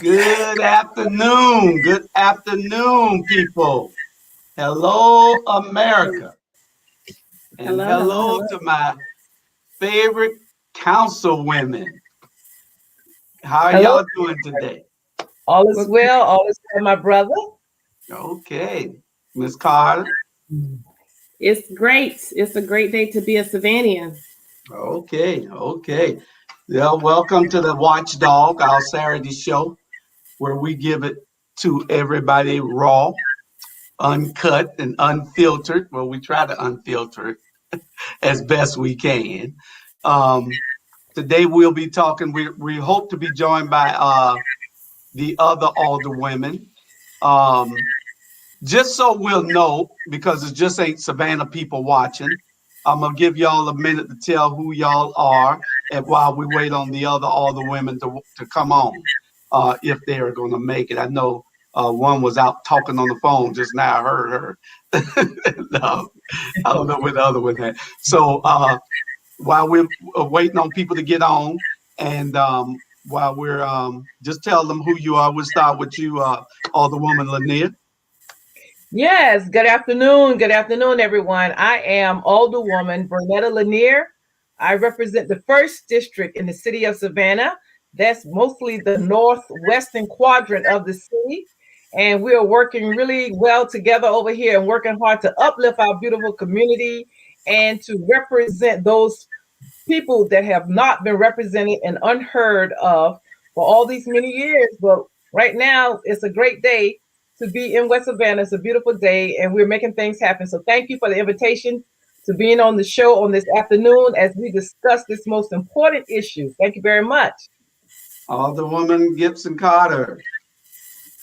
Good afternoon. Good afternoon, people. Hello, America. And Hello, hello, hello hello. to my favorite council women. How are Hello, y'all doing today? all is Well, well, all is well, my brother. Okay. Miss Carter. it's great. It's a great day to be a Savannah. Okay. Yeah, welcome to the Watch Dog, our Saturday show, where we give it to everybody raw, uncut, and unfiltered. Well, we try to unfilter it as best we can. Um, Today we'll be talking. We hope to be joined by the other older women. Um, just so we'll know, because it just ain't Savannah people watching. I'm gonna give y'all a minute to tell who y'all are, and while we wait on the other older women to come on, if they are gonna make it. I know one was out talking on the phone just now. I heard her. No, I don't know where the other one had. So while we're waiting on people to get on, and while we're just tell them who you are. We'll start with you, Alderwoman Lanier. Yes, good afternoon, everyone. I am Alderwoman Bernetta Lanier. I represent the first district in the city of Savannah. That's mostly the northwestern quadrant of the city. And we are working really well together over here and working hard to uplift our beautiful community and to represent those people that have not been represented and unheard of for all these many years. But right now, it's a great day to be in West Savannah. It's a beautiful day, and we're making things happen. So thank you for the invitation to being on the show on this afternoon as we discuss this most important issue. Thank you very much. Alderwoman Gibson Carter.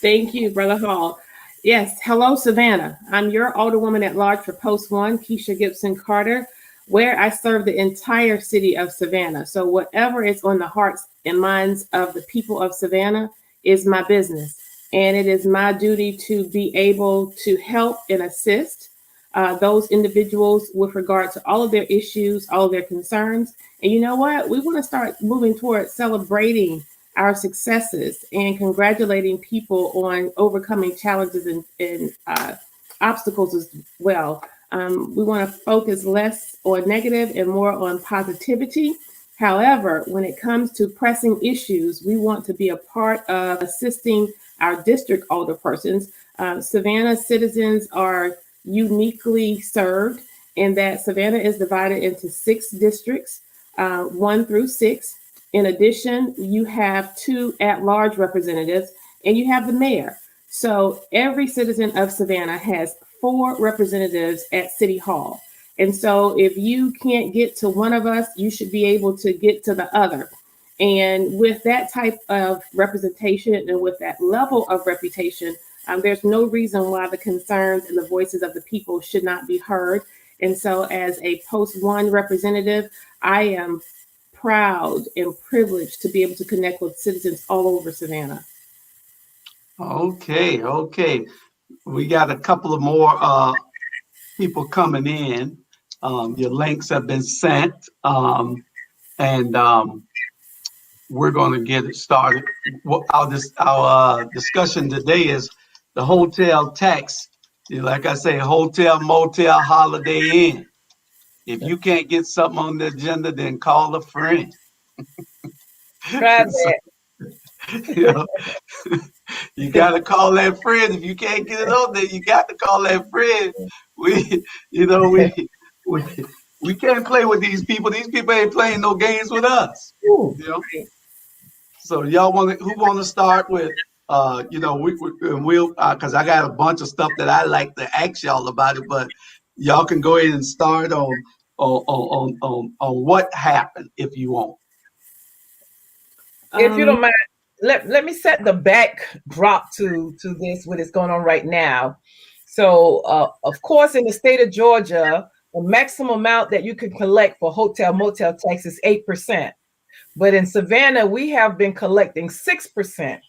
Thank you, Brother Hall. Yes, hello, Savannah. I'm your Alderwoman at large for Post 1, Kesha Gibson Carter, where I serve the entire city of Savannah. So whatever is on the hearts and minds of the people of Savannah is my business. And it is my duty to be able to help and assist those individuals with regard to all of their issues, all of their concerns. And you know what? We want to start moving towards celebrating our successes and congratulating people on overcoming challenges and obstacles as well. We want to focus less on negative and more on positivity. However, when it comes to pressing issues, we want to be a part of assisting our district older persons. Savannah citizens are uniquely served in that Savannah is divided into 6 districts, 1 through 6. In addition, you have 2 at-large representatives and you have the mayor. So every citizen of Savannah has 4 representatives at City Hall. And so if you can't get to one of us, you should be able to get to the other. And with that type of representation and with that level of reputation, there's no reason why the concerns and the voices of the people should not be heard. And so as a Post 1 representative, I am proud and privileged to be able to connect with citizens all over Savannah. Okay. We got a couple of more people coming in. Your links have been sent, and we're going to get it started. Our discussion today is the hotel tax. Like I say, hotel, motel, holiday inn. If you can't get something on the agenda, then call a friend. Try So, that. you know, you got to call that friend. If you can't get it on there, you got to call that friend. We, you know, we, we can't play with these people. These people ain't playing no games with us. Ooh. You know. So y'all who want to start with? We'll because I got a bunch of stuff that I like to ask y'all about it, but y'all can go ahead and start on what happened if you want. If you don't Um, mind, let me set the backdrop to this, what is going on right now. So, of course, in the state of Georgia, the maximum amount that you can collect for hotel motel tax is 8%. But in Savannah, we have been collecting 6%.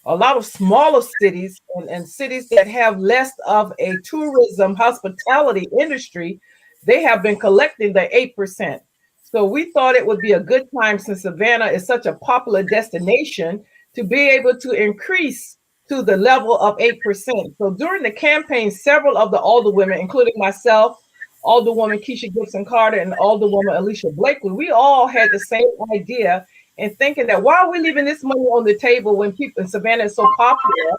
A lot of smaller cities and cities that have less of a tourism hospitality industry, they have been collecting the 8%. So we thought it would be a good time, since Savannah is such a popular destination, to be able to increase to the level of 8%. So during the campaign, several of the alderwomen, including myself, Alderwoman Kesha Gibson Carter, and Alderwoman Alicia Blakely, we all had the same idea and thinking that why are we leaving this money on the table when people in Savannah is so popular?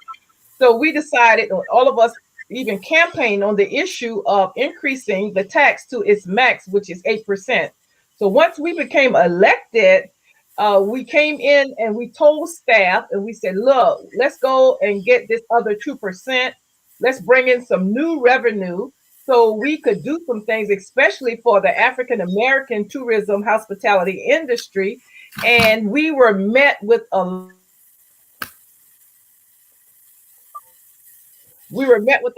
So we decided, all of us even campaigned on the issue of increasing the tax to its max, which is 8%. So once we became elected, we came in and we told staff and we said, look, let's go and get this other 2%. Let's bring in some new revenue so we could do some things, especially for the African American tourism hospitality industry. And we were met with a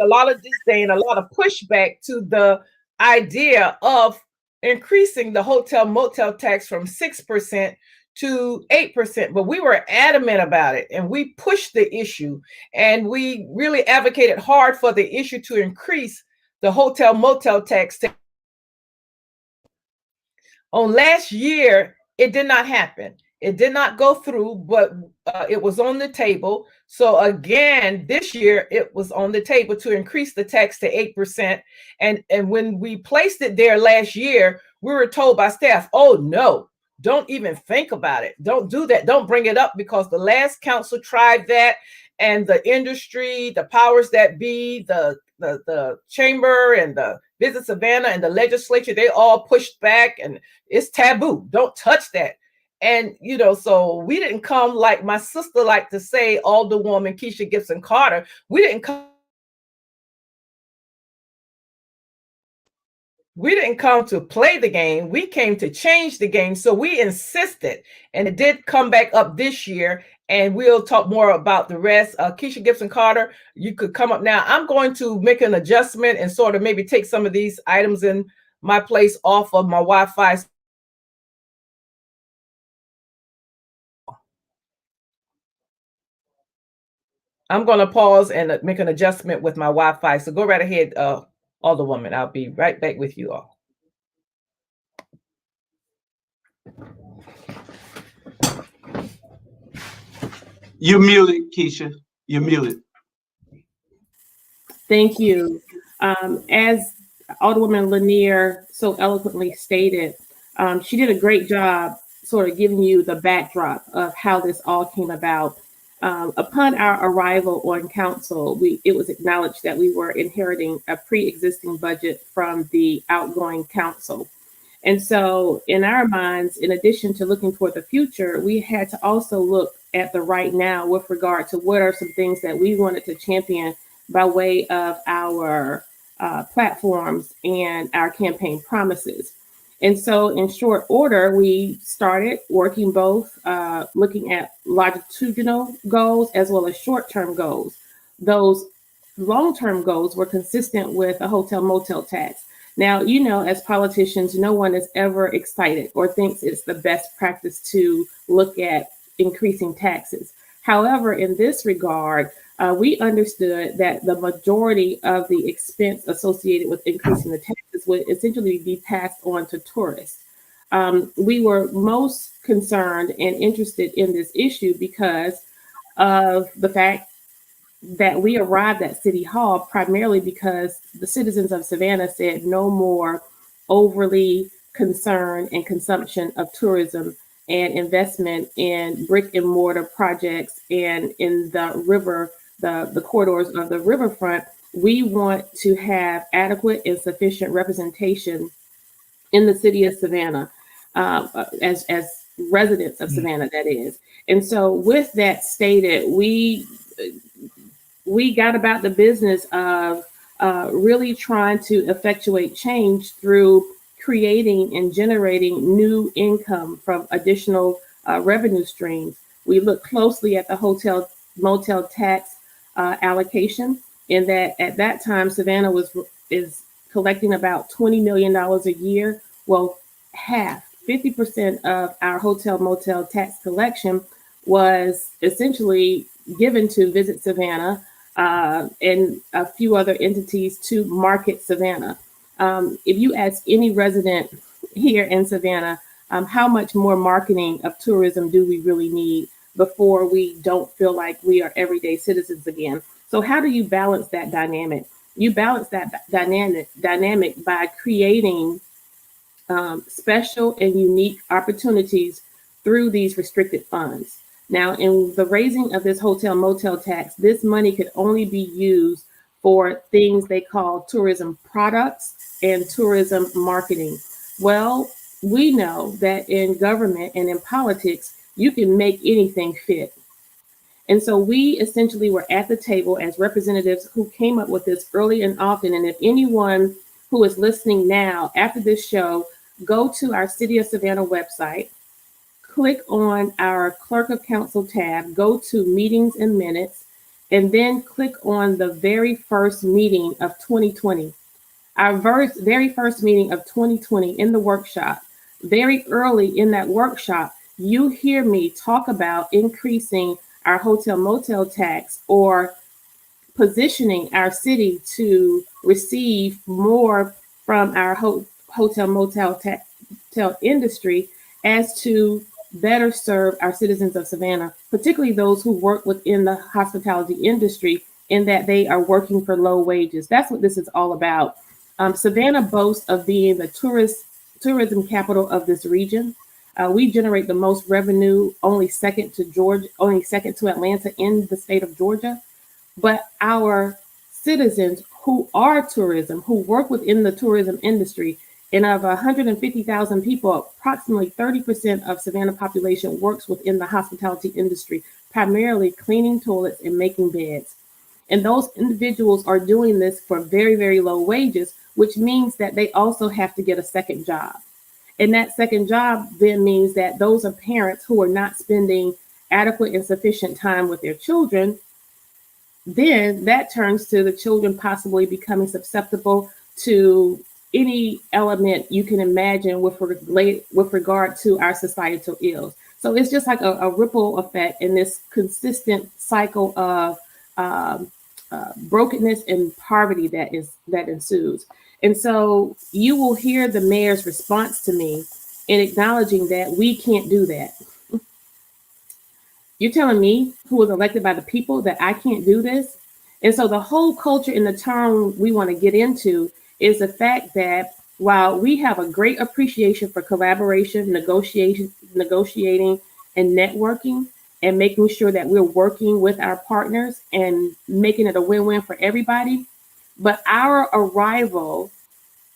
lot of disdain, a lot of pushback to the idea of increasing the hotel motel tax from 6% to 8%. But we were adamant about it and we pushed the issue and we really advocated hard for the issue to increase the hotel motel tax. On last year, it did not happen. It did not go through, but it was on the table. So again, this year it was on the table to increase the tax to 8%. And when we placed it there last year, we were told by staff, oh no, don't even think about it. Don't do that. Don't bring it up because the last council tried that and the industry, the powers that be, the chamber and the Visit Savannah and the legislature, they all pushed back and it's taboo. Don't touch that. And, so we didn't come, like my sister liked to say, Alderwoman Kesha Gibson Carter, we didn't come to play the game. We came to change the game. So we insisted, and it did come back up this year. And we'll talk more about the rest. Kesha Gibson Carter, you could come up now. I'm going to make an adjustment and sort of maybe take some of these items in my place off of my Wi-Fi. I'm going to pause and make an adjustment with my Wi-Fi. So go right ahead, Alderwoman. I'll be right back with you all. You're muted, Kesha. You're muted. Thank you. As Alderwoman Lanier so eloquently stated, she did a great job sort of giving you the backdrop of how this all came about. Upon our arrival on council, it was acknowledged that we were inheriting a pre-existing budget from the outgoing council. And so in our minds, in addition to looking toward the future, we had to also look at the right now with regard to what are some things that we wanted to champion by way of our platforms and our campaign promises. And so in short order, we started working both looking at longitudinal goals as well as short-term goals. Those long-term goals were consistent with a hotel motel tax. Now, as politicians, no one is ever excited or thinks it's the best practice to look at increasing taxes. However, in this regard, we understood that the majority of the expense associated with increasing the taxes would essentially be passed on to tourists. We were most concerned and interested in this issue because of the fact that we arrived at City Hall primarily because the citizens of Savannah said no more overly concern and consumption of tourism and investment in brick and mortar projects and in the river, the corridors of the riverfront. We want to have adequate and sufficient representation in the city of Savannah as residents of Savannah, that is. And so with that stated, we got about the business of really trying to effectuate change through creating and generating new income from additional revenue streams. We look closely at the hotel motel tax allocation, in that at that time Savannah is collecting about $20 million a year. Well, 50% of our hotel motel tax collection was essentially given to Visit Savannah and a few other entities to market Savannah. If you ask any resident here in Savannah, how much more marketing of tourism do we really need? before we don't feel like we are everyday citizens again. So how do you balance that dynamic? You balance that dynamic by creating special and unique opportunities through these restricted funds. Now, in the raising of this hotel motel tax, this money could only be used for things they call tourism products and tourism marketing. Well, we know that in government and in politics, you can make anything fit. And so we essentially were at the table as representatives who came up with this early and often. And if anyone who is listening now after this show, go to our City of Savannah website, click on our Clerk of Council tab, go to Meetings and Minutes, and then click on the very first meeting of 2020. Our very first meeting of 2020 in the workshop, very early in that workshop, you hear me talk about increasing our hotel motel tax or positioning our city to receive more from our hotel motel industry as to better serve our citizens of Savannah, particularly those who work within the hospitality industry, in that they are working for low wages. That's what this is all about. Savannah boasts of being the tourism capital of this region. We generate the most revenue, only second to Atlanta in the state of Georgia. But our citizens who are tourism, who work within the tourism industry, and of 150,000 people, approximately 30% of Savannah population works within the hospitality industry, primarily cleaning toilets and making beds. And those individuals are doing this for very, very low wages, which means that they also have to get a second job. And that second job then means that those are parents who are not spending adequate and sufficient time with their children. Then that turns to the children possibly becoming susceptible to any element you can imagine with regard to our societal ills. So it's just like a ripple effect in this consistent cycle of brokenness and poverty that ensues. And so you will hear the mayor's response to me in acknowledging that we can't do that. You're telling me, who was elected by the people, that I can't do this? And so the whole culture and the term we want to get into is the fact that while we have a great appreciation for collaboration, negotiating, and networking, and making sure that we're working with our partners and making it a win-win for everybody, but our arrival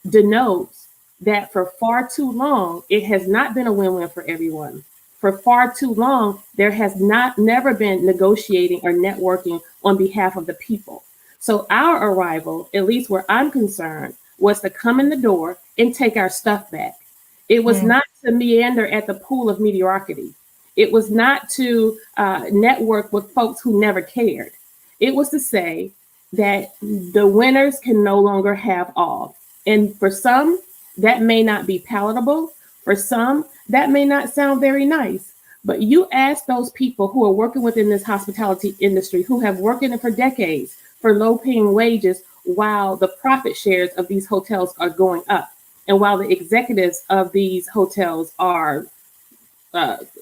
denotes that for far too long, it has not been a win-win for everyone. For far too long, there has never been negotiating or networking on behalf of the people. So our arrival, at least where I'm concerned, was to come in the door and take our stuff back. It was not to meander at the pool of mediocrity. It was not to network with folks who never cared. It was to say that the winners can no longer have all. And for some, that may not be palatable. For some, that may not sound very nice. But you ask those people who are working within this hospitality industry, who have worked in it for decades, for low-paying wages, while the profit shares of these hotels are going up, and while the executives of these hotels are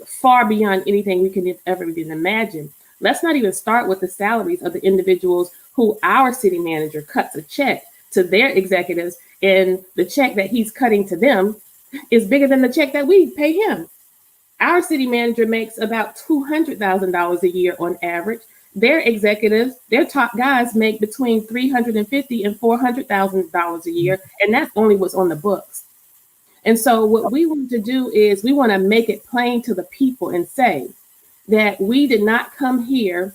far beyond anything we can ever even imagine. Let's not even start with the salaries of the individuals who our city manager cuts a check to their executives, and the check that he's cutting to them is bigger than the check that we pay him. Our city manager makes about $200,000 a year on average. Their executives, their top guys, make between $350,000 and $400,000 a year, and that's only what's on the books. And so what we want to do is we want to make it plain to the people and say that we did not come here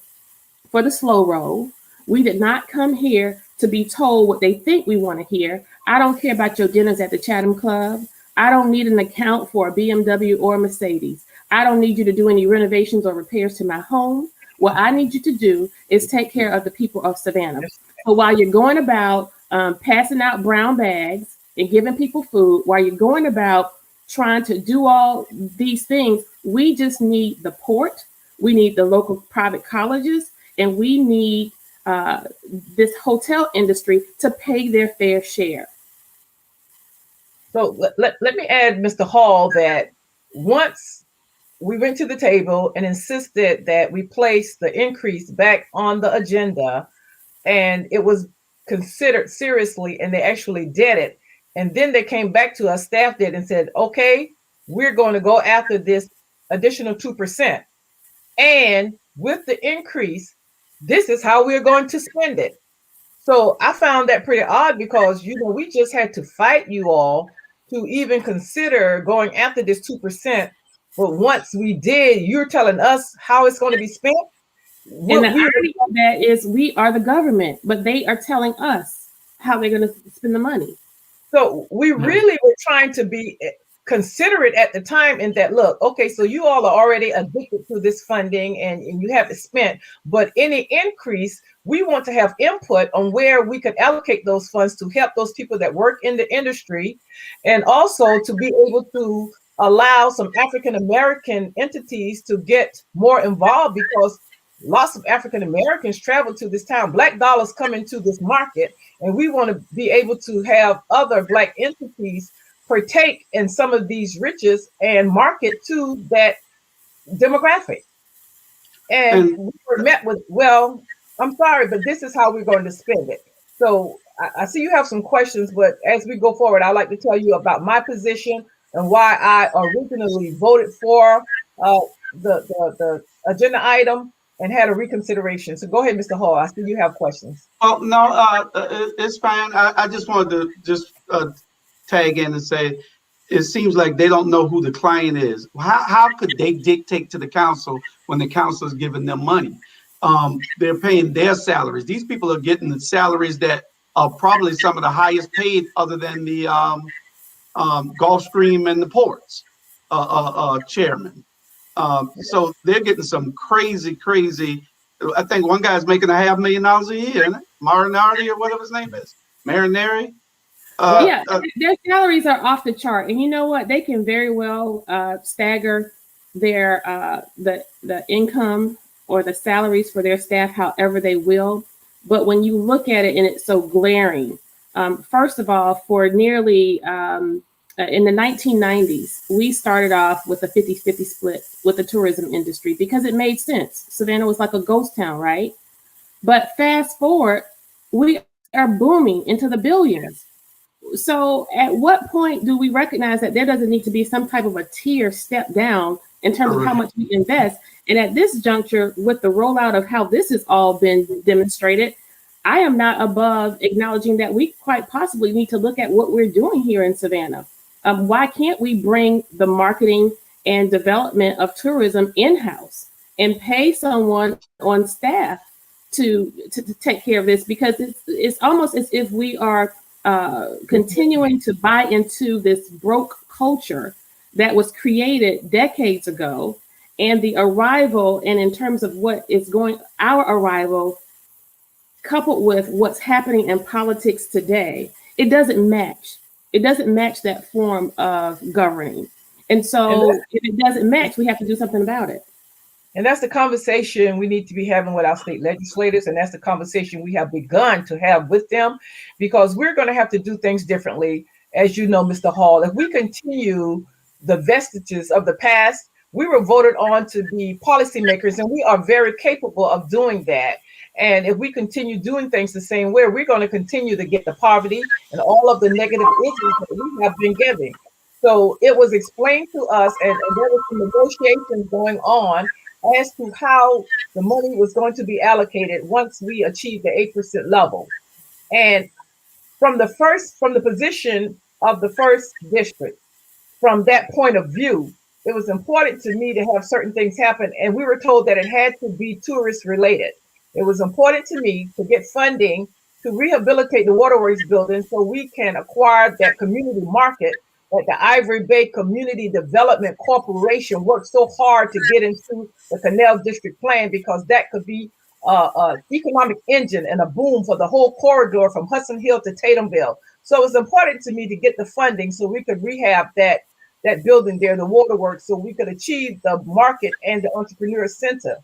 for the slow roll. We did not come here to be told what they think we want to hear. I don't care about your dinners at the Chatham Club. I don't need an account for a BMW or a Mercedes. I don't need you to do any renovations or repairs to my home. What I need you to do is take care of the people of Savannah. So while you're going about passing out brown bags and giving people food, while you're going about trying to do all these things, we just need the port, we need the local private colleges, and we need this hotel industry to pay their fair share. So let me add, Mr. Hall, that once we went to the table and insisted that we place the increase back on the agenda, and it was considered seriously, and they actually did it. And then they came back to us, staff did, and said, okay, we're going to go after this additional 2%. And with the increase, this is how we're going to spend it. So I found that pretty odd because, we just had to fight you all to even consider going after this 2%. But once we did, you're telling us how it's going to be spent. And the irony of that is we are the government, but they are telling us how they're going to spend the money. So we really were trying to be considerate at the time in that, look, okay, so you all are already addicted to this funding and you have it spent, but any increase, we want to have input on where we could allocate those funds to help those people that work in the industry, and also to be able to allow some African American entities to get more involved, because lots of African Americans travel to this town. Black dollars come into this market, and we want to be able to have other Black entities partake in some of these riches and market to that demographic. And we were met with, well, I'm sorry, but this is how we're going to spend it. So I see you have some questions, but as we go forward, I'd like to tell you about my position and why I originally voted for the agenda item and had a reconsideration. So go ahead, Mr. Hall. I see you have questions. Oh, no, it's fine. I just wanted to tag in and say, it seems like they don't know who the client is. How could they dictate to the council when the council is giving them money? They're paying their salaries. These people are getting the salaries that are probably some of the highest paid other than the Gulfstream and the ports chairman. So they're getting some crazy. I think one guy's making $500,000 a year, isn't it? Marinari or whatever his name is. Marinari. Their salaries are off the chart, and you know what? They can very well stagger their the income or the salaries for their staff however they will. But when you look at it, and it's so glaring, first of all, for nearly in the 1990s, we started off with a 50-50 split with the tourism industry because it made sense. Savannah was like a ghost town, right? But fast forward, we are booming into the billions. So at what point do we recognize that there doesn't need to be some type of a tier step down in terms of how much we invest? And at this juncture, with the rollout of how this has all been demonstrated, I am not above acknowledging that we quite possibly need to look at what we're doing here in Savannah. Why can't we bring the marketing and development of tourism in-house and pay someone on staff to take care of this? Because it's almost as if we are continuing to buy into this broke culture that was created decades ago, and the arrival, and in terms of what is our arrival, coupled with what's happening in politics today, it doesn't match. It doesn't match that form of governing. And so if it doesn't match, we have to do something about it. And that's the conversation we need to be having with our state legislators. And that's the conversation we have begun to have with them, because we're going to have to do things differently. As you know, Mr. Hall, if we continue the vestiges of the past, we were voted on to be policymakers, and we are very capable of doing that. And if we continue doing things the same way, we're going to continue to get the poverty and all of the negative issues that we have been getting. So it was explained to us, and there was some negotiations going on as to how the money was going to be allocated once we achieved the 8% level. And from the position of the first district, from that point of view, it was important to me to have certain things happen. And we were told that it had to be tourist related. It was important to me to get funding to rehabilitate the Waterways building so we can acquire that community market that the Ivory Bay Community Development Corporation worked so hard to get into the Canal District Plan, because that could be an economic engine and a boom for the whole corridor from Hudson Hill to Tatumville. So it was important to me to get the funding so we could rehab that building there, the waterworks, so we could achieve the market and the entrepreneur center.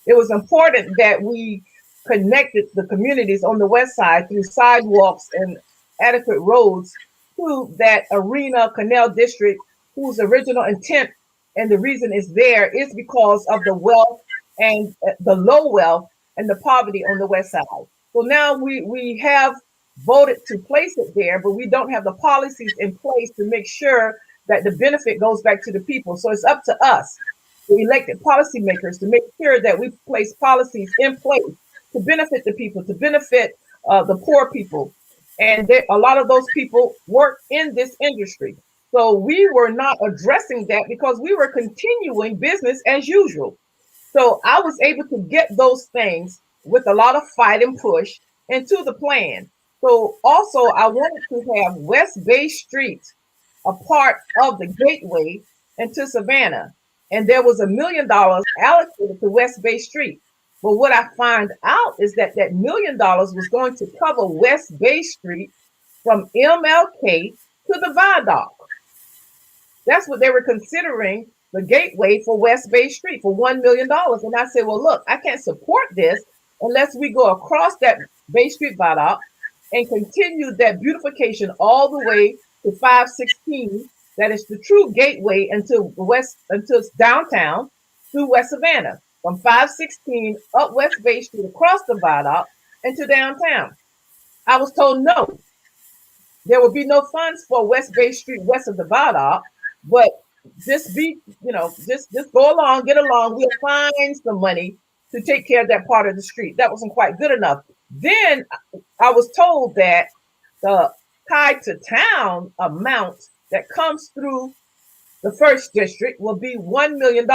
It was important that we connected the communities on the west side through sidewalks and adequate roads to that Arena Canal District, whose original intent And the reason it's there is because of the wealth and the low wealth and the poverty on the west side. So now we have voted to place it there, but we don't have the policies in place to make sure that the benefit goes back to the people. So it's up to us, the elected policymakers, to make sure that we place policies in place to benefit the people, to benefit the poor people. And a lot of those people work in this industry. So we were not addressing that because we were continuing business as usual. So I was able to get those things with a lot of fight and push into the plan. So also I wanted to have West Bay Street a part of the gateway into Savannah. And there was $1 million allocated to West Bay Street. But what I find out is that $1 million was going to cover West Bay Street from MLK to the Viaduct. That's what they were considering, the gateway for West Bay Street for $1 million. And I said, well, look, I can't support this unless we go across that Bay Street Viaduct and continue that beautification all the way to 516. That is the true gateway until downtown through West Savannah, from 516 up West Bay Street across the Viaduct into downtown. I was told no, there will be no funds for West Bay Street west of the Viaduct, but just go along, get along. We'll find some money to take care of that part of the street. That wasn't quite good enough. Then I was told that the tied to town amount that comes through the first district will be $1 million.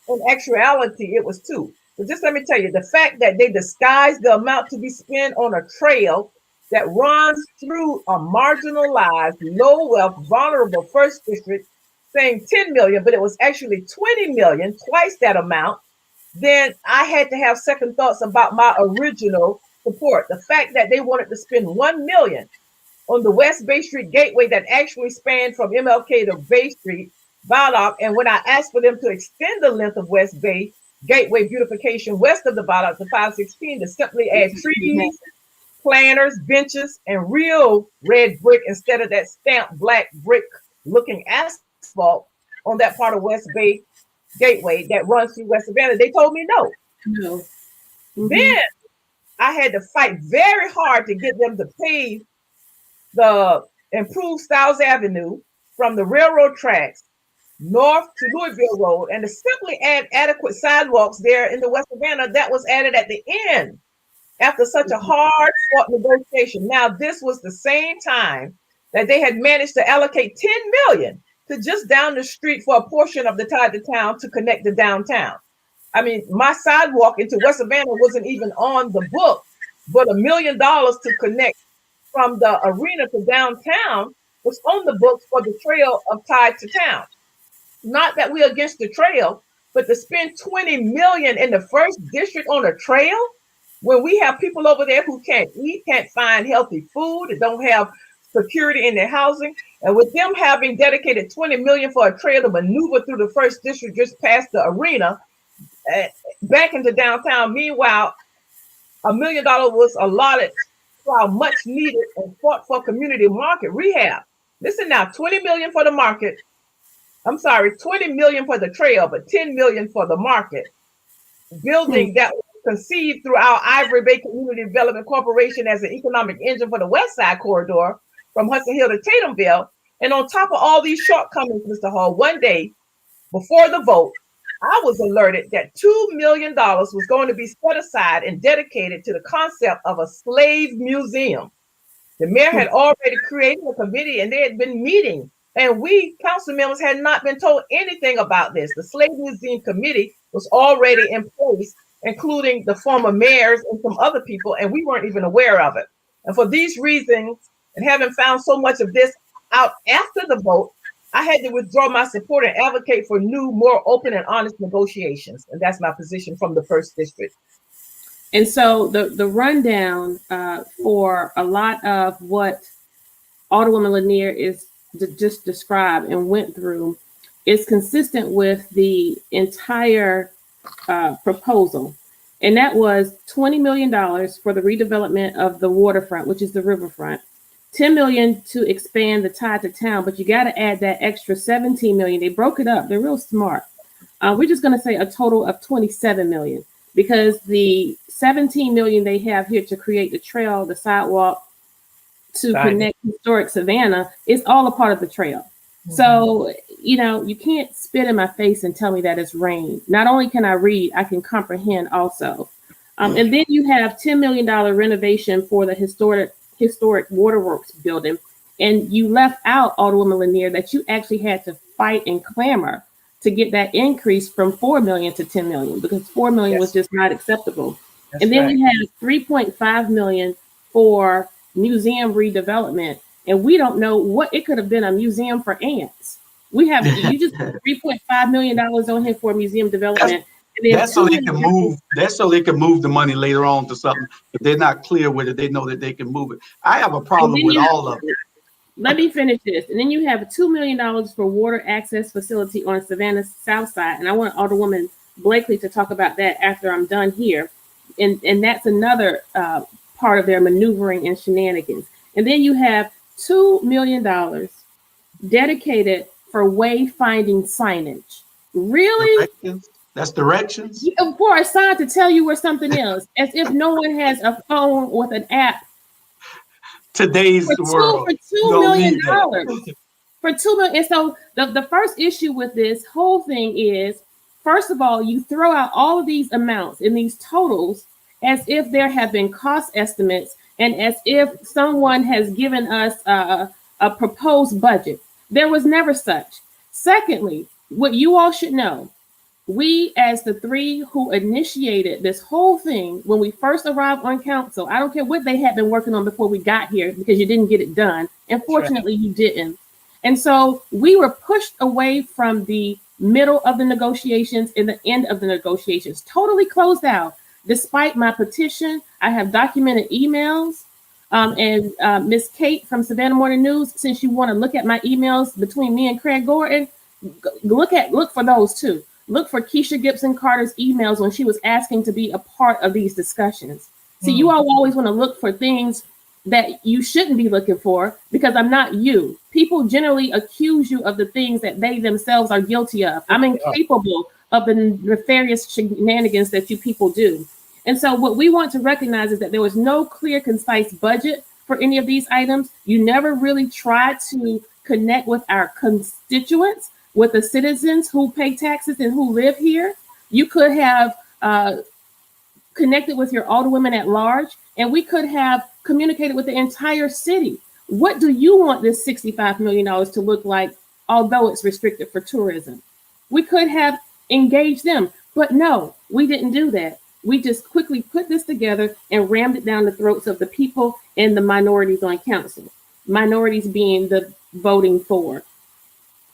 In actuality, it was 2. But just let me tell you, the fact that they disguised the amount to be spent on a trail that runs through a marginalized, low wealth, vulnerable first district, saying 10 million, but it was actually 20 million, twice that amount, then I had to have second thoughts about my original support. The fact that they wanted to spend 1 million on the West Bay Street gateway that actually spanned from MLK to Bay Street Viaduct. And when I asked for them to extend the length of West Bay gateway beautification west of the Viaduct to 516 to simply add trees, planters, benches, and real red brick instead of that stamped black brick looking asphalt on that part of West Bay gateway that runs through West Savannah, they told me no. No. Mm-hmm. Then I had to fight very hard to get them to pave the improved Styles Avenue from the railroad tracks north to Louisville Road and to simply add adequate sidewalks there in the West Savannah. That was added at the end after such a hard fought negotiation. Now, this was the same time that they had managed to allocate 10 million to just down the street for a portion of the Tide to Town to connect to downtown. I mean, my sidewalk into West Savannah wasn't even on the book, but $1 million to connect from the arena to downtown was on the books for the trail of Tide to Town. Not that we're against the trail, but to spend 20 million in the first district on a trail when we have people over there who can't eat, can't find healthy food, and don't have security in their housing, and with them having dedicated 20 million for a trail to maneuver through the first district just past the arena back into downtown. Meanwhile, $1 million was allotted for our much needed and fought for community market rehab. Listen now, 20 million for the market. I'm sorry, 20 million for the trail, but 10 million for the market building that was conceived through our Ivory Bay Community Development Corporation as an economic engine for the West Side Corridor from Hudson Hill to Tatumville. And on top of all these shortcomings, Mr. Hall, one day before the vote, I was alerted that $2 million was going to be set aside and dedicated to the concept of a slave museum. The mayor had already created a committee and they had been meeting, and we council members had not been told anything about this. The Slave Museum Committee was already in place, including the former mayors and some other people, and we weren't even aware of it. And for these reasons, and having found so much of this out after the vote, I had to withdraw my support and advocate for new, more open and honest negotiations. And that's my position from the first district. And so the rundown for a lot of what Alderwoman Lanier is just described and went through is consistent with the entire proposal. And that was $20 million for the redevelopment of the waterfront, which is the riverfront, $10 million to expand the tie to town, but you got to add that extra $17 million. They broke it up. They're real smart. We're just going to say a total of $27 million, because the $17 million they have here to create the trail, the sidewalk to connect historic Savannah is all a part of the trail. Mm-hmm. So, you can't spit in my face and tell me that it's rain. Not only can I read, I can comprehend also. And then you have $10 million renovation for the historic waterworks building. And you left out, Alderwoman Lanier, that you actually had to fight and clamor to get that increase from $4 million to $10 million, because $4 million was just not acceptable. That's and then we have $3.5 million for museum redevelopment. And we don't know what it could have been, a museum for ants. You just put $3.5 million on here for museum development. That's so they can move. That's so they can move the money later on to something. If they're not clear with it, they know that they can move it. I have a problem with all of it. Let me finish this. And then you have $2 million for water access facility on Savannah's south side. And I want Alderwoman Blakely to talk about that after I'm done here. And that's another part of their maneuvering and shenanigans. And then you have $2 million dedicated for wayfinding signage. Really? That's directions? For a sign to tell you where something is, as if no one has a phone with an app. Today's world. For $2 million. For $2 million. And so the first issue with this whole thing is, first of all, you throw out all of these amounts and these totals as if there have been cost estimates and as if someone has given us a proposed budget. There was never such. Secondly, what you all should know, we, as the three who initiated this whole thing when we first arrived on council, I don't care what they had been working on before we got here, because you didn't get it done. And fortunately, you didn't. And so we were pushed away from the middle of the negotiations and the end of the negotiations, totally closed out. Despite my petition, I have documented emails. And Miss Kate from Savannah Morning News, since you want to look at my emails between me and Craig Gordon, look for those too. Look for Kesha Gibson Carter's emails when she was asking to be a part of these discussions. See, you all always want to look for things that you shouldn't be looking for, because I'm not you. People generally accuse you of the things that they themselves are guilty of. I'm incapable of the nefarious shenanigans that you people do. And so what we want to recognize is that there was no clear, concise budget for any of these items. You never really tried to connect with our constituents, with the citizens who pay taxes and who live here. You could have connected with your alderwomen at large, and we could have communicated with the entire city. What do you want this $65 million to look like, although it's restricted for tourism? We could have engaged them, but no, we didn't do that. We just quickly put this together and rammed it down the throats of the people and the minorities on council. Minorities being the voting for.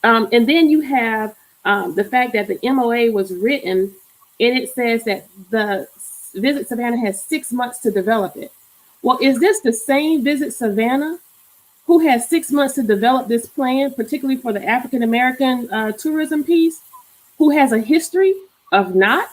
And then you have the fact that the MOA was written, and it says that the Visit Savannah has 6 months to develop it. Well, is this the same Visit Savannah who has 6 months to develop this plan, particularly for the African-American tourism piece, who has a history of not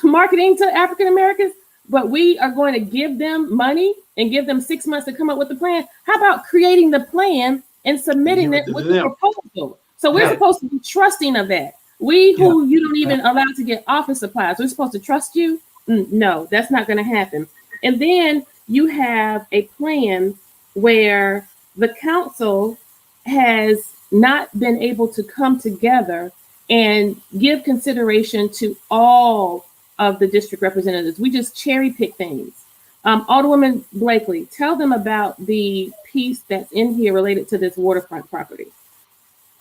marketing to African-Americans, but we are going to give them money and give them 6 months to come up with the plan? How about creating the plan and submitting it with the proposal? So we're supposed to be trusting of that. We who you don't even allow to get office supplies, we're supposed to trust you? No, that's not going to happen. And then you have a plan where the council has not been able to come together and give consideration to all of the district representatives. We just cherry pick things. Alderwoman Blakely, tell them about the piece that's in here related to this waterfront property.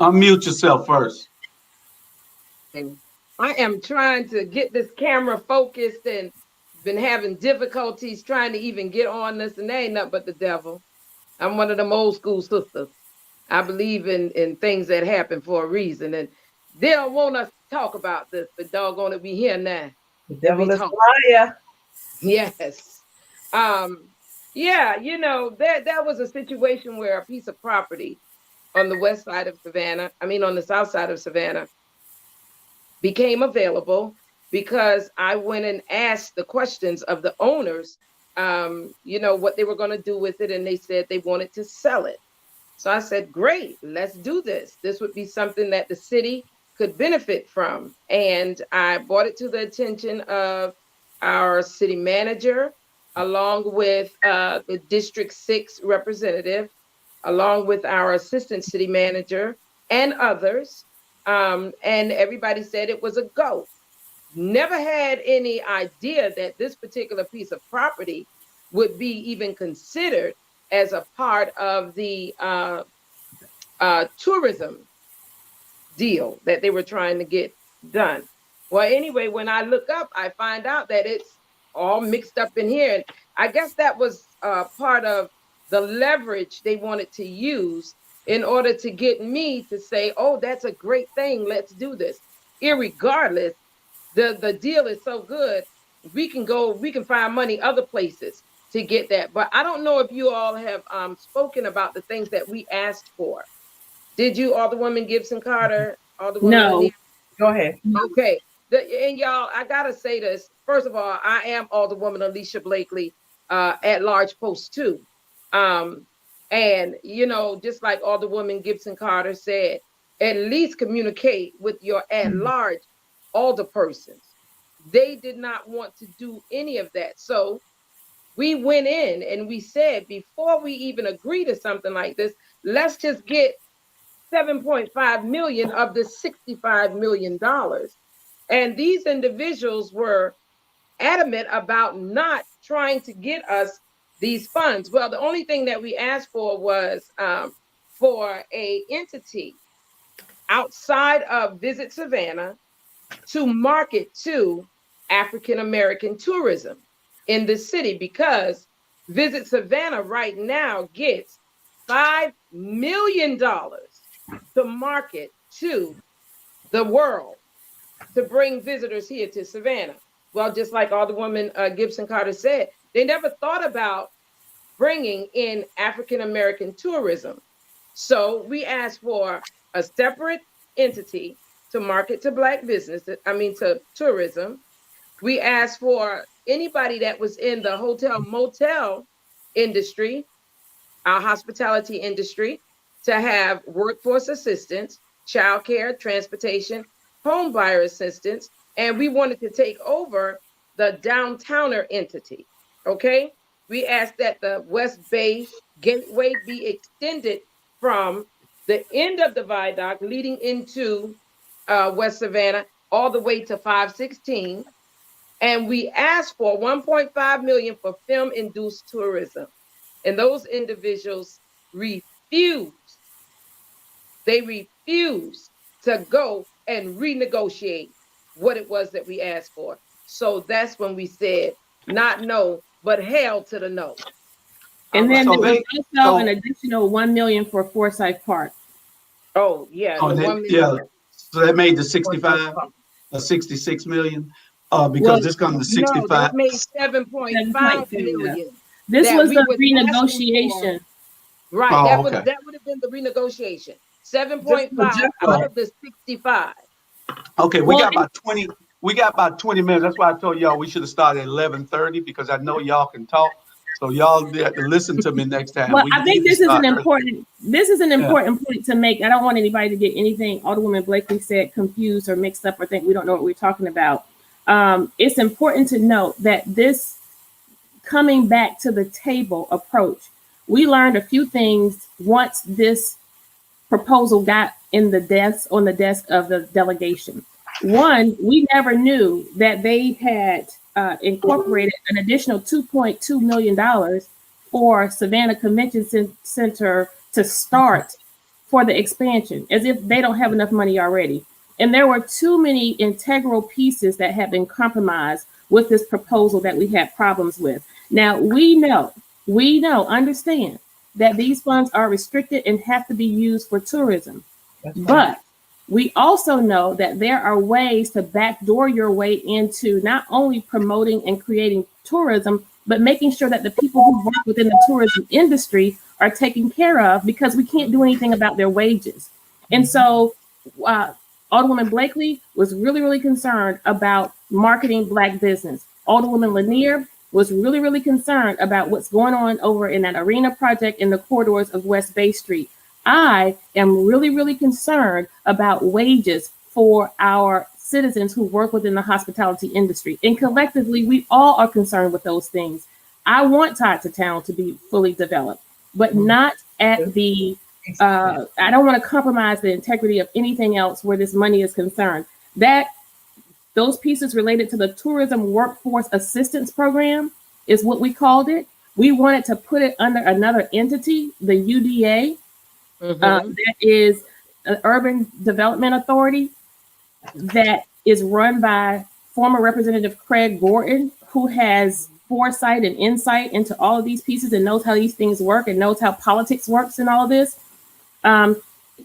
Unmute yourself first. I am trying to get this camera focused and been having difficulties trying to even get on this, and they ain't nothing but the devil. I'm one of them old school sisters. I believe in things that happen for a reason, and they don't want us to talk about this, but doggone it, we here now. The devil is a liar. Yes. Yeah, you know, that was a situation where a piece of property on the west side of Savannah, on the south side of Savannah, became available because I went and asked the questions of the owners what they were going to do with it. And they said they wanted to sell it. So I said, great, let's do this. This would be something that the city could benefit from. And I brought it to the attention of our city manager, along with the District 6 representative, along with our assistant city manager and others. And everybody said it was a go. Never had any idea that this particular piece of property would be even considered as a part of the tourism deal that they were trying to get done. Well, anyway, when I look up, I find out that it's all mixed up in here. And I guess that was part of the leverage they wanted to use in order to get me to say, oh, that's a great thing. Let's do this. Irregardless, the deal is so good, we can find money other places to get that. But I don't know if you all have spoken about the things that we asked for. Did you, Alderwoman Gibson Carter? Alderwoman No. Lanier? Go ahead. Okay. And y'all, I gotta say this. First of all, I am Alderwoman Alicia Blakely, at large post 2. And just like Alderwoman Gibson Carter said, at least communicate with your at large alderpersons. They did not want to do any of that. So we went in and we said, before we even agree to something like this, let's just get 7.5 million of the $65 million. And these individuals were adamant about not trying to get us these funds. Well, the only thing that we asked for was for a entity outside of Visit Savannah to market to African American tourism in the city, because Visit Savannah right now gets $5 million to market to the world, to bring visitors here to Savannah. Well, just like Alderwoman Gibson Carter said, they never thought about bringing in African American tourism. So we asked for a separate entity to market to Black businesses, to tourism. We asked for anybody that was in the hotel motel industry, our hospitality industry, to have workforce assistance, childcare, transportation, home buyer assistance, and we wanted to take over the downtowner entity. Okay, we asked that the West Bay Gateway be extended from the end of the viaduct leading into West Savannah all the way to 516. And we asked for 1.5 million for film-induced tourism. And those individuals refused. They refused to go and renegotiate what it was that we asked for. So that's when we said, not no, but hell to the no. And then So there was also an additional 1 million for Forsyth Park. Oh, yeah. Oh, so that made the 65 or 66 million, because this comes to 65. No, that made 7.5 million. This that was we the was renegotiation. Right, Oh, that would have been the renegotiation. 7.5 out of the 65. Okay, we got about 20. We got about 20 minutes. That's why I told y'all we should have started at 11:30, because I know y'all can talk. So y'all have to listen to me next time. Well, I think this is an important point to make. I don't want anybody to get anything Alderwoman Blakely said confused or mixed up or think we don't know what we're talking about. It's important to note that this coming back to the table approach, we learned a few things once this proposal got on the desk of the delegation. One, we never knew that they had incorporated an additional $2.2 million for Savannah Convention Center to start for the expansion, as if they don't have enough money already. And there were too many integral pieces that have been compromised with this proposal that we had problems with. Now, we understand that these funds are restricted and have to be used for tourism. But we also know that there are ways to backdoor your way into not only promoting and creating tourism, but making sure that the people who work within the tourism industry are taken care of, because we can't do anything about their wages. And so Alderwoman Blakely was really, really concerned about marketing Black business. Alderwoman Lanier was really, really concerned about what's going on over in that arena project in the corridors of West Bay Street. I am really, really concerned about wages for our citizens who work within the hospitality industry. And collectively, we all are concerned with those things. I want Tied to Town to be fully developed, but not at the, I don't want to compromise the integrity of anything else where this money is concerned. Those pieces related to the Tourism Workforce Assistance Program is what we called it. We wanted to put it under another entity, the UDA, that is an Urban Development Authority that is run by former Representative Craig Gorton, who has foresight and insight into all of these pieces and knows how these things work and knows how politics works and all of this.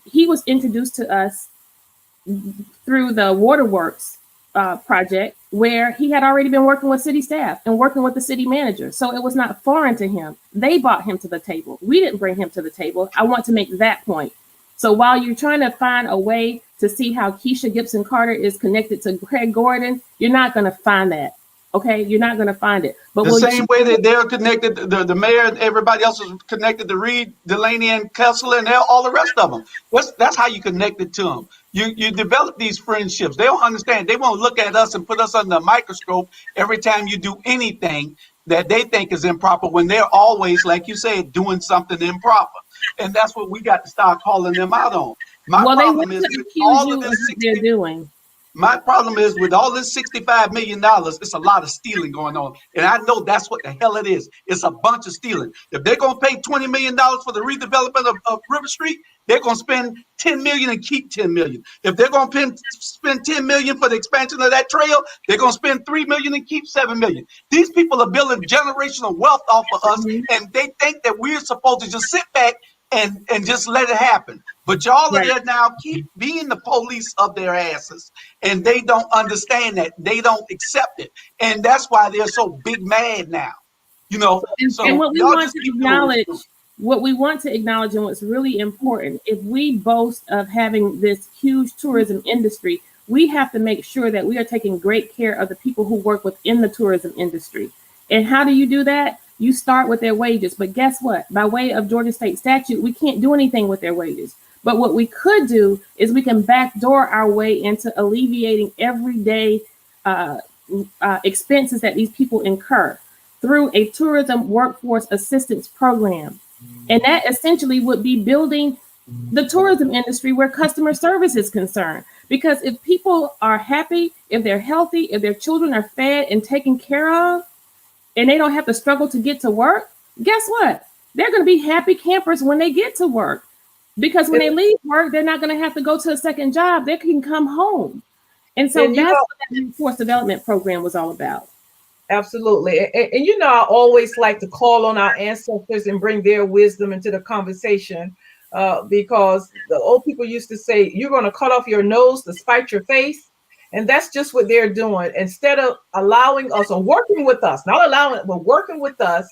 He was introduced to us through the Waterworks project, where he had already been working with city staff and working with the city manager. So it was not foreign to him. They brought him to the table. We didn't bring him to the table. I want to make that point. So while you're trying to find a way to see how Kesha Gibson Carter is connected to Craig Gordon, you're not going to find that. Okay, you're not going to find it. But the same way that they're connected, the mayor and everybody else is connected to Reed, Delaney, and Kessler, and all the rest of them. That's how you connect it to them. You develop these friendships. They don't understand. They won't look at us and put us under a microscope every time you do anything that they think is improper, when they're always, like you said, doing something improper. And that's what we got to start calling them out on. My problem is with all of this they're doing. My problem is with all this $65 million, it's a lot of stealing going on. And I know that's what the hell it is. It's a bunch of stealing. If they're going to pay $20 million for the redevelopment of River Street, they're going to spend $10 million and keep $10 million. If they're going to spend $10 million for the expansion of that trail, they're going to spend $3 million and keep $7 million. These people are building generational wealth off of us, and they think that we're supposed to just sit back and just let it happen. But y'all are there now, keep being the police of their asses, and they don't understand that. They don't accept it. And that's why they're so big mad now. And what we want to acknowledge, and what's really important, if we boast of having this huge tourism industry, we have to make sure that we are taking great care of the people who work within the tourism industry. And how do you do that? You start with their wages. But guess what? By way of Georgia state statute, we can't do anything with their wages. But what we could do is we can backdoor our way into alleviating everyday expenses that these people incur through a tourism workforce assistance program. And that essentially would be building the tourism industry where customer service is concerned. Because if people are happy, if they're healthy, if their children are fed and taken care of, and they don't have to struggle to get to work, guess what? They're going to be happy campers when they get to work. Because when they leave work, they're not going to have to go to a second job. They can come home. And so that's what that workforce development program was all about. Absolutely. And I always like to call on our ancestors and bring their wisdom into the conversation, because the old people used to say, you're going to cut off your nose to spite your face. And that's just what they're doing. Instead of allowing us or working with us, not allowing, but working with us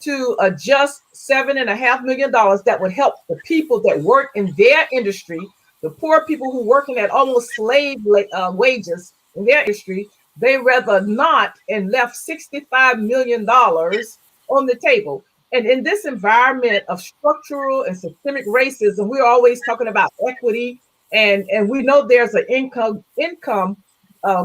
to adjust $7.5 million that would help the people that work in their industry, the poor people who working at almost slave wages in their industry, they rather not, and left $65 million on the table. And in this environment of structural and systemic racism, we're always talking about equity, and we know there's an income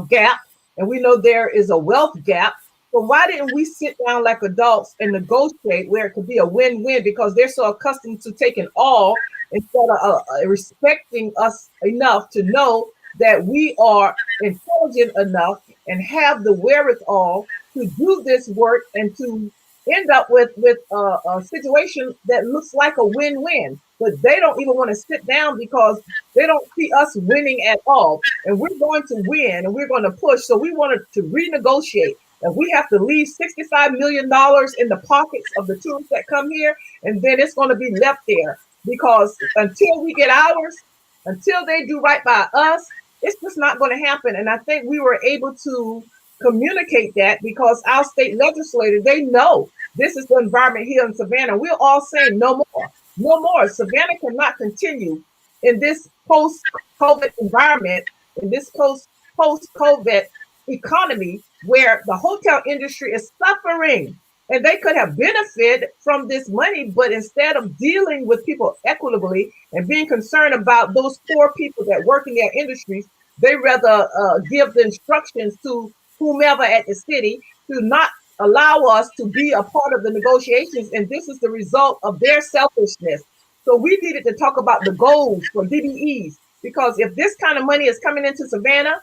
gap, and we know there is a wealth gap. But why didn't we sit down like adults and negotiate where it could be a win-win? Because they're so accustomed to taking all instead of respecting us enough to know that we are intelligent enough and have the wherewithal to do this work and to end up with a situation that looks like a win-win. But they don't even want to sit down because they don't see us winning at all. And we're going to win and we're going to push. So we wanted to renegotiate. And we have to leave $65 million in the pockets of the tourists that come here. And then it's going to be left there, because until we get ours, until they do right by us, it's just not going to happen. And I think we were able to communicate that because our state legislators, they know this is the environment here in Savannah. We're all saying no more, no more. Savannah cannot continue in this post-COVID environment, in this post-COVID economy, where the hotel industry is suffering. And they could have benefited from this money, but instead of dealing with people equitably and being concerned about those poor people that work in their industries, they rather give the instructions to whomever at the city to not allow us to be a part of the negotiations. And this is the result of their selfishness. So we needed to talk about the goals for DBEs, because if this kind of money is coming into Savannah,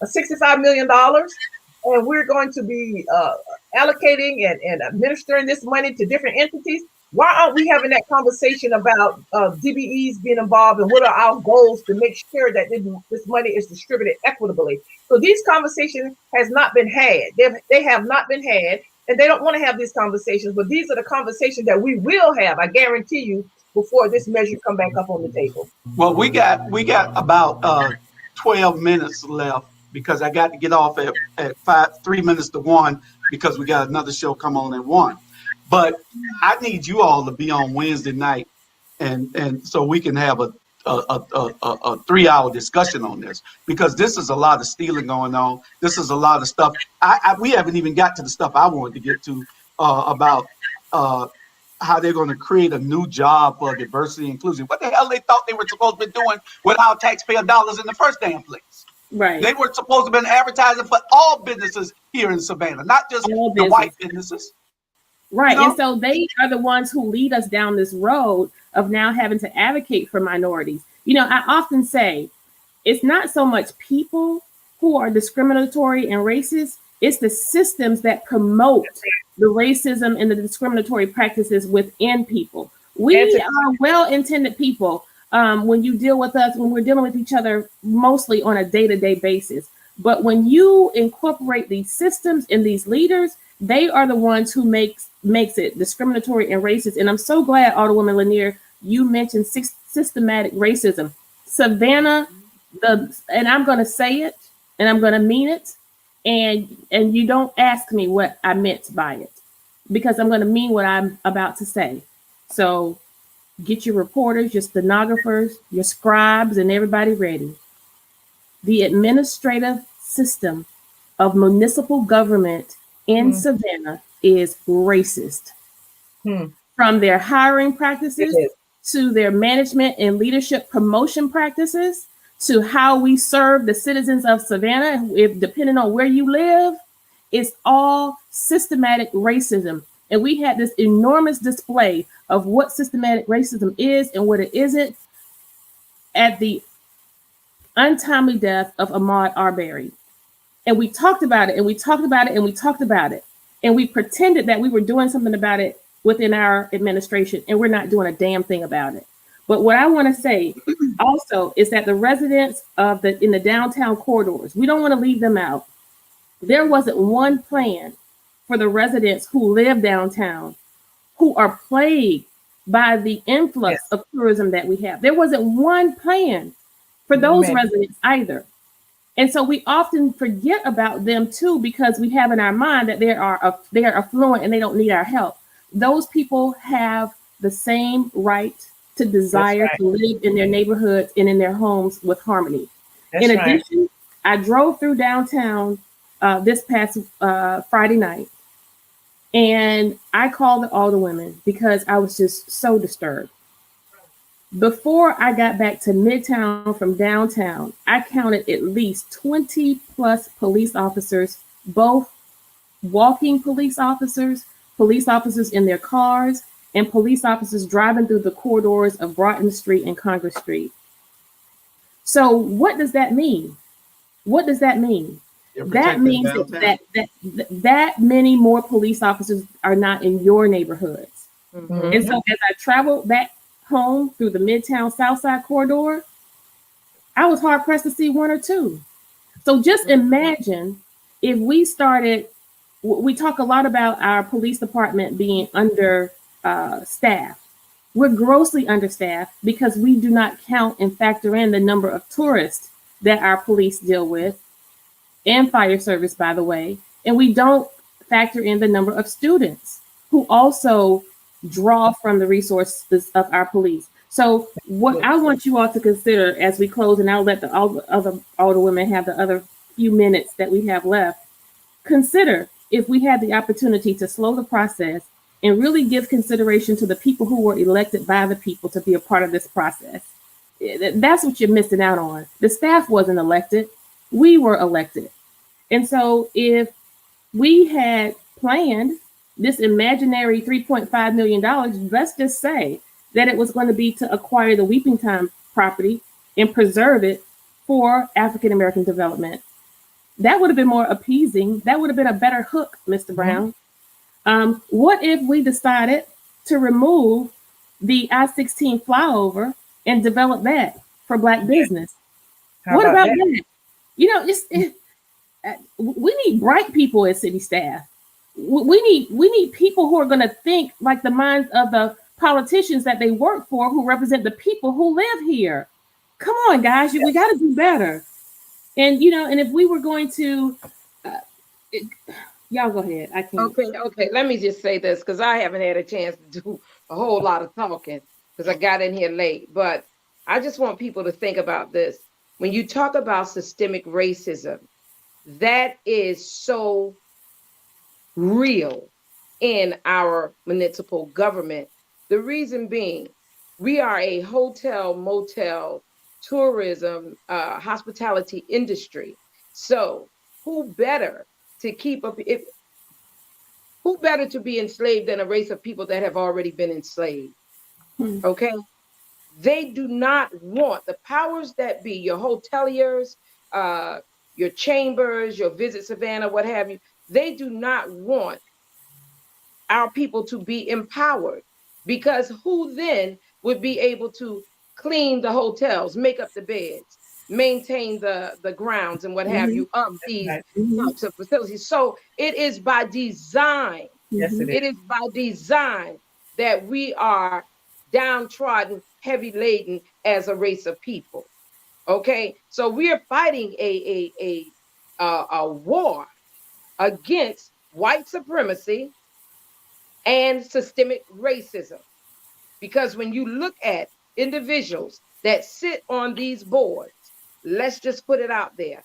$65 million, and we're going to be allocating and administering this money to different entities, why aren't we having that conversation about DBEs being involved, and what are our goals to make sure that this money is distributed equitably? So these conversations has not been had. They have not been had, and they don't want to have these conversations, but these are the conversations that we will have, I guarantee you, before this measure come back up on the table. Well, we got about 12 minutes left, because I got to get off at 3 minutes to 1, because we got another show come on at 1. But I need you all to be on Wednesday night, and so we can have a 3-hour discussion on this, because this is a lot of stealing going on. This is a lot of stuff. We haven't even got to the stuff I wanted to get to about how they're going to create a new job for diversity and inclusion. What the hell they thought they were supposed to be doing with our taxpayer dollars in the first damn place? Right. They were supposed to have been advertising for all businesses here in Savannah, not just the white businesses. Right. You know? And so they are the ones who lead us down this road of now having to advocate for minorities. You know, I often say it's not so much people who are discriminatory and racist, it's the systems that promote the racism and the discriminatory practices within people. We are well-intended people when you deal with us, when we're dealing with each other mostly on a day-to-day basis. But when you incorporate these systems and these leaders, they are the ones who makes it discriminatory and racist. And I'm so glad, Alderwoman Lanier, you mentioned systematic racism. Savannah, and I'm going to say it, and I'm going to mean it, and you don't ask me what I meant by it, because I'm going to mean what I'm about to say. So get your reporters, your stenographers, your scribes, and everybody ready. The administrative system of municipal government in Savannah is racist. From their hiring practices to their management and leadership promotion practices to how we serve the citizens of Savannah, if depending on where you live, it's all systematic racism. And we had this enormous display of what systematic racism is and what it isn't at the untimely death of Ahmaud Arbery. And we talked about it, and we talked about it, and we talked about it. And we pretended that we were doing something about it within our administration, and we're not doing a damn thing about it. But what I want to say also is that the residents in the downtown corridors, we don't want to leave them out. There wasn't one plan for the residents who live downtown, who are plagued by the influx of tourism that we have. There wasn't one plan for those residents either. And so we often forget about them too, because we have in our mind that they are affluent and they don't need our help. Those people have the same right to desire to live in their neighborhoods and in their homes with harmony. In addition, I drove through downtown this past Friday night, and I called all the women because I was just so disturbed. Before I got back to Midtown from downtown, I counted at least 20 plus police officers, both walking police officers in their cars, and police officers driving through the corridors of Broughton Street and Congress Street. So what does that mean? What does that mean? That means that many more police officers are not in your neighborhoods. And so as I traveled back home through the Midtown Southside corridor, I was hard pressed to see one or two. So just imagine if we talk a lot about our police department being under staff. We're grossly understaffed because we do not count and factor in the number of tourists that our police deal with, and fire service, by the way. And we don't factor in the number of students who also draw from the resources of our police. So what I want you all to consider as we close, and I'll let all the women have the other few minutes that we have left, consider if we had the opportunity to slow the process and really give consideration to the people who were elected by the people to be a part of this process. That's what you're missing out on. The staff wasn't elected. We were elected. And so if we had planned this imaginary $3.5 million, let's just say that it was going to be to acquire the Weeping Time property and preserve it for African American development. That would have been more appeasing. That would have been a better hook, Mr. Brown. What if we decided to remove the I-16 flyover and develop that for Black business? What about that? You know, we need bright people as city staff. We need people who are going to think like the minds of the politicians that they work for, who represent the people who live here. Come on, guys, we got to do better. And and if we were going to, y'all go ahead. I can't. Okay. Let me just say this, because I haven't had a chance to do a whole lot of talking because I got in here late. But I just want people to think about this. When you talk about systemic racism, that is so real in our municipal government. The reason being, we are a hotel, motel, tourism, hospitality industry. So who better to keep up? Who better to be enslaved than a race of people that have already been enslaved? Okay. They do not want the powers that be, your hoteliers, your chambers, your Visit Savannah, what have you. They do not want our people to be empowered, because who then would be able to clean the hotels, make up the beds, maintain the grounds and what have you of these types of facilities? So it is by design. Yes, it is by design that we are downtrodden, heavy laden as a race of people. Okay, so we are fighting a war against white supremacy and systemic racism. Because when you look at individuals that sit on these boards, let's just put it out there.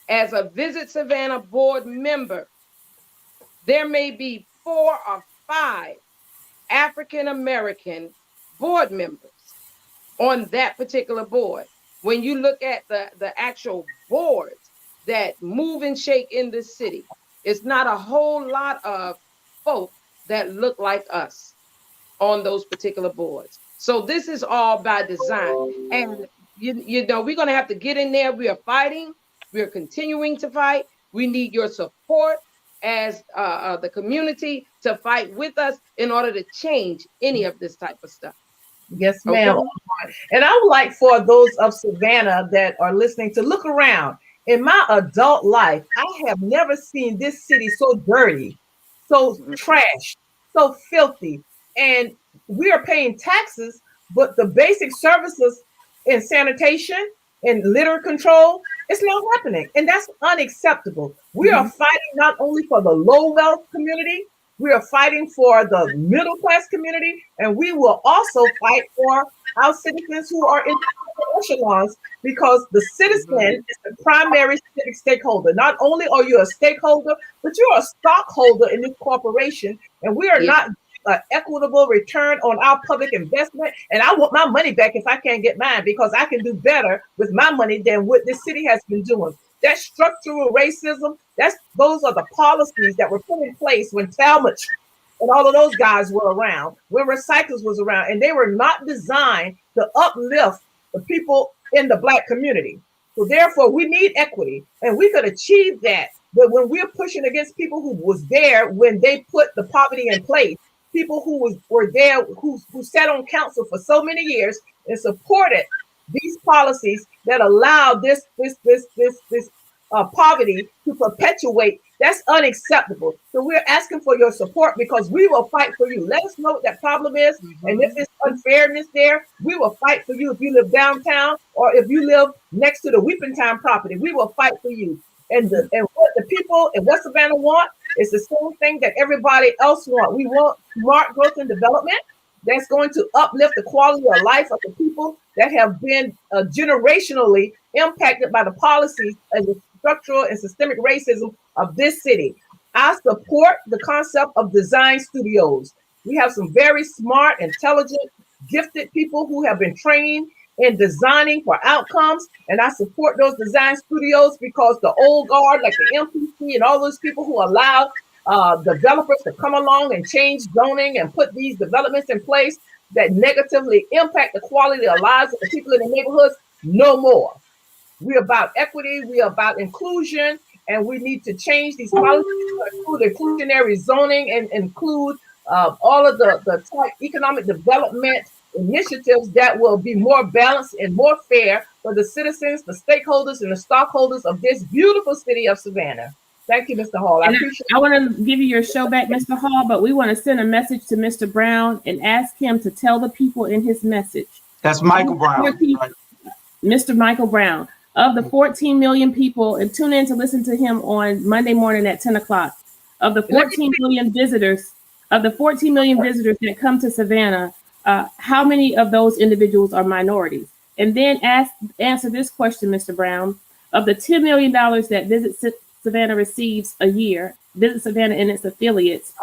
As a Visit Savannah board member, there may be 4 or 5 African American board members on that particular board. When you look at the actual boards that move and shake in this city, it's not a whole lot of folk that look like us on those particular boards. So this is all by design. And we're going to have to get in there. We are fighting. We are continuing to fight. We need your support as the community to fight with us in order to change any of this type of stuff. Yes, ma'am. Okay. And I would like for those of Savannah that are listening to look around. In my adult life, I have never seen this city so dirty, so trashed, so filthy. And we are paying taxes, but the basic services in sanitation and litter control, it's not happening. And that's unacceptable. We are fighting not only for the low wealth community, we are fighting for the middle class community, and we will also fight for our citizens who are in echelons, because the citizen is the primary civic stakeholder. Not only are you a stakeholder, but you're a stockholder in this corporation, and we are not an equitable return on our public investment. And I want my money back if I can't get mine, because I can do better with my money than what this city has been doing. That structural racism, those are the policies that were put in place when Talmadge and all of those guys were around, when Recyclers was around, and they were not designed to uplift the people in the Black community. So therefore, we need equity, and we could achieve that. But when we're pushing against people who was there when they put the poverty in place, people who were there, who sat on council for so many years and supported these policies that allow this poverty to perpetuate, that's unacceptable. So we're asking for your support, because we will fight for you. Let us know what that problem is. And if there's unfairness there, we will fight for you. If you live downtown or if you live next to the Weeping Time property, we will fight for you. And what the people in West Savannah want is the same thing that everybody else want. We want smart growth and development that's going to uplift the quality of life of the people that have been generationally impacted by the policies and the structural and systemic racism of this city. I support the concept of design studios. We have some very smart, intelligent, gifted people who have been trained in designing for outcomes. And I support those design studios because the old guard, like the MPC and all those people who allow developers to come along and change zoning and put these developments in place that negatively impact the quality of lives of the people in the neighborhoods, no more. We're about equity, we're about inclusion, and we need to change these policies to include inclusionary zoning and include all of the economic development initiatives that will be more balanced and more fair for the citizens, the stakeholders, and the stockholders of this beautiful city of Savannah. Thank you, Mr. Hall. I want to give you your show back, Mr. Hall, but we want to send a message to Mr. Brown and ask him to tell the people in his message. That's Michael Brown. Right? Mr. Michael Brown. Of the 14 million people, and tune in to listen to him on Monday morning at 10 o'clock. Of the 14 million visitors, that come to Savannah, how many of those individuals are minorities? And then answer this question, Mr. Brown. Of the $10 million that Visit Savannah receives a year, Visit Savannah and its affiliates,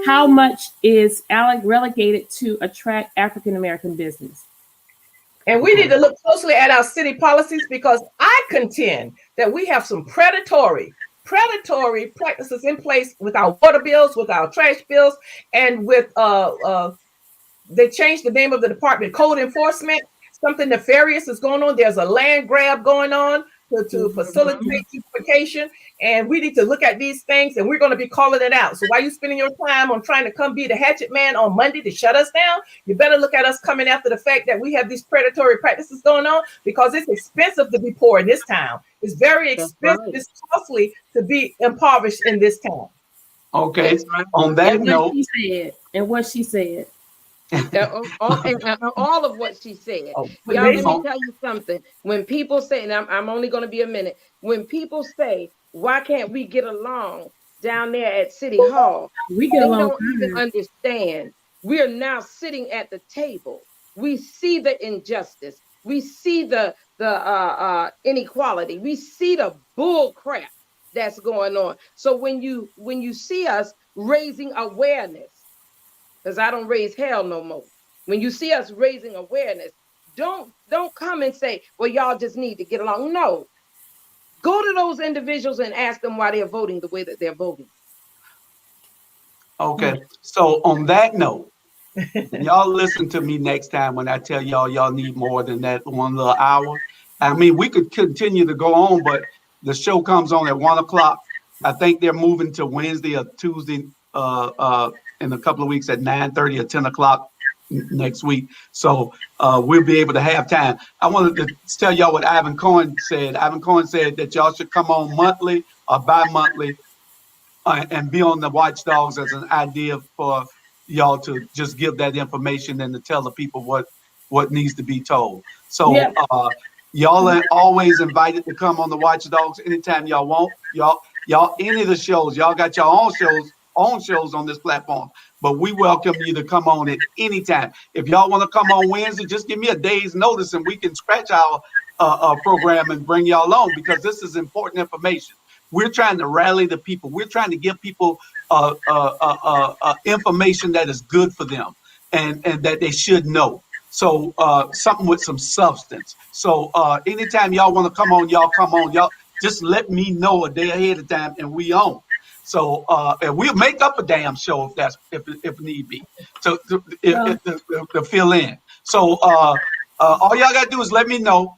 how much is relegated to attract African-American business? And we need to look closely at our city policies because I contend that we have some predatory practices in place with our water bills, with our trash bills, and with they changed the name of the department, code enforcement. Something nefarious is going on. There's a land grab going on to facilitate duplication, and we need to look at these things, and we're going to be calling it out. So while you're spending your time on trying to come be the hatchet man on Monday to shut us down, you better look at us coming after the fact that we have these predatory practices going on, because it's expensive to be poor in this town. It's very expensive. Right. It's costly to be impoverished in this town. Okay. On that note, what she said. All of what she said. Y'all, let me tell you something. When people say, and I'm only going to be a minute. When people say, why can't we get along down there at City Hall? We get along. Don't even understand. We're now sitting at the table. We see the injustice. We see the inequality. We see the bull crap that's going on. So when you see us raising awareness, because I don't raise hell no more. When you see us raising awareness, don't come and say, well, y'all just need to get along. No. Go to those individuals and ask them why they're voting the way that they're voting. Okay. So on that note, y'all listen to me next time when I tell y'all need more than that one little hour. I mean, we could continue to go on, but the show comes on at 1 o'clock. I think they're moving to Wednesday or Tuesday in a couple of weeks at 9:30 or 10 o'clock next week. So we'll be able to have time. I wanted to tell y'all what Ivan Cohen said. Ivan Cohen said that y'all should come on monthly or bi-monthly and be on the Watch Dawgs as an idea for y'all to just give that information and to tell the people what needs to be told. So y'all are always invited to come on the Watch Dawgs anytime y'all want. Y'all any of the shows, y'all got your own shows on this platform, but we welcome you to come on at any time. If y'all want to come on Wednesday, just give me a day's notice and we can scratch our program and bring y'all on, because this is important information. We're trying to rally the people. We're trying to give people information that is good for them and that they should know. So something with some substance. So anytime y'all want to come on, y'all come on. Y'all just let me know a day ahead of time and we on. So and we'll make up a damn show if need be to fill in. So all y'all gotta do is let me know.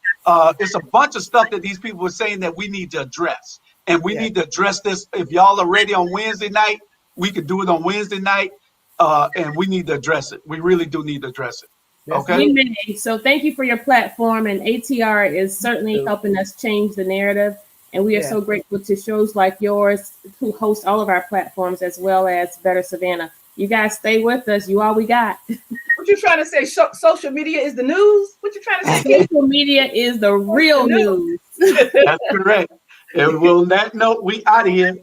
It's a bunch of stuff that these people are saying that we need to address, and we need to address this. If y'all are ready on Wednesday night, we could do it on Wednesday night, and we need to address it. We really do need to address it. Okay. So thank you for your platform, and ATR is certainly helping us change the narrative. And we are so grateful to shows like yours who host all of our platforms, as well as Better Savannah. You guys stay with us. You all we got. What you trying to say? Social media is the news? What you trying to say? Social media is the real news. That's correct. And on that note, we out of here.